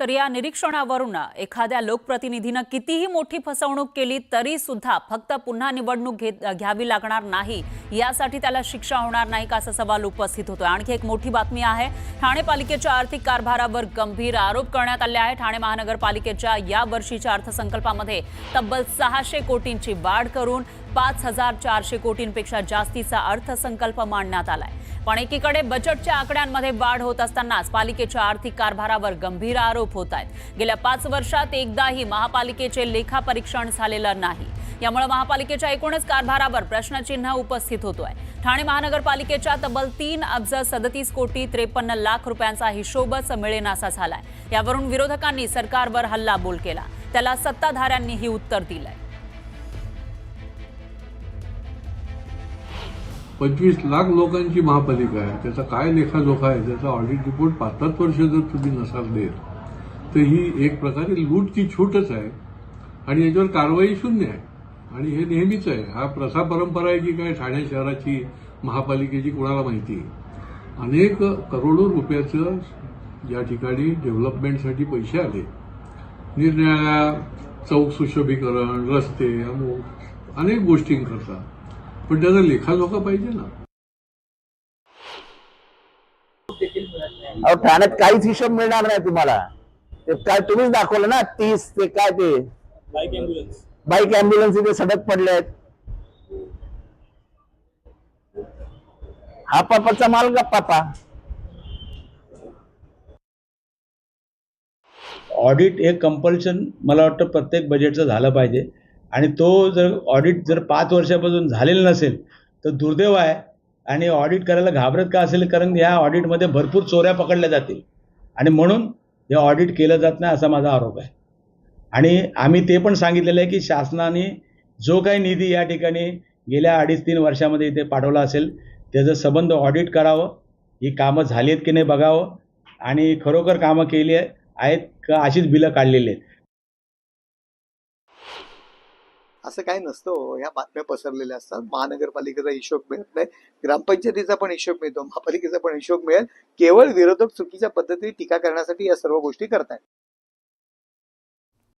तर या निरीक्षणावरून एखाद्या लोकप्रतिनिधीनं कितीही मोठी फसवणूक केली तरी सुद्धा फक्त पुन्हा निवडणूक घ्यावी लागणार नाही, यासाठी त्याला शिक्षा होणार नाही का, असा सवाल उपस्थित होतोय। आणखी एक मोठी बातमी आहे। ठाणे पालिकेच्या आर्थिक कारभारावर गंभीर आरोप करण्यात आले आहे। ठाणे महानगरपालिकेच्या या वर्षीच्या अर्थसंकल्पामध्ये तब्बल 600 कोटींची वाढ करून 5400 कोटींपेक्षा जास्तीचा अर्थसंकल्प मांडण्यात आलाय। पण एकीकडे बजेटच्या आकड्यांमध्ये वाढ होत असतानाच पालिकेच्या आर्थिक कारभारावर गंभीर आरोप होत आहेत। गेल्या 5 वर्षात एकदाही महापालिकेचे लेखापरीक्षण झालेलं नाही। यामुळे महापालिकेच्या एकूणच कारभारावर प्रश्नचिन्ह उपस्थित होतोय। ठाणे महानगरपालिकेच्या तब्बल 3,37,53 लाख रुपयांचा हिशोबच मिळेनासा झालाय। यावरून विरोधकांनी सरकारवर हल्लाबोल केला, त्याला सत्ताधाऱ्यांनीही उत्तर दिलंय। 25 लाख लोकांची महापालिका आहे, त्याचा काय लेखाजोखा आहे, त्याचा ऑडिट रिपोर्ट 5-7 वर्ष जर तुम्ही नसाल देत तर ही एक प्रकारे लूट की छूटच आहे आणि याच्यावर कारवाई शून्य आहे। आणि हे नेहमीच आहे, हा प्रथा परंपरा आहे की काय ठाणे शहराची महापालिकेची कोणाला माहिती। अनेक करोडो रुपयाचं या ठिकाणी डेव्हलपमेंटसाठी पैसे आले, निरनिराळ्या चौक सुशोभीकरण, रस्ते, अनेक गोष्टींकरता, पण त्याचा लेखाजोखा पाहिजे ना। अहो ठाण्यात काहीच हिशोब मिळणार नाही तुम्हाला। ते काय तुम्हीच दाखवलं ना, 30 ते काय ते बाईक अँब्युलन्स इथे सडक पडले आहेत। हा पापाचा माल का पापा। ऑडिट हे कंपल्शन मला वाटतं प्रत्येक बजेटचं झालं पाहिजे आणि तो जर ऑडिट जर 5 वर्षापासून झालेलं नसेल तर दुर्दैव आहे। आणि ऑडिट करायला घाबरत का असेल, कारण ह्या ऑडिटमध्ये भरपूर चोऱ्या पकडल्या जातील आणि म्हणून हे ऑडिट केलं जात नाही असा माझा आरोप आहे। आणि आम्ही ते पण सांगितलेलं आहे की शासनाने जो काही निधी या ठिकाणी गेल्या 2.5-3 वर्षामध्ये इथे पाठवला असेल त्याचं संबंध ऑडिट करावं, ही कामं झाली आहेत की नाही बघावं आणि खरोखर कामं केली आहेत का अशीच बिलं काढलेली आहेत। असं काही नसतं, ह्या बातम्या पसरलेल्या असतात। महानगरपालिकेचा हिशोब मिळत नाही, ग्रामपंचायतीचा पण हिशोब मिळतो, महापालिकेचा पण हिशोब मिळेल। केवळ विरोधक चुकीच्या पद्धतीने टीका करण्यासाठी या सर्व गोष्टी करतायत।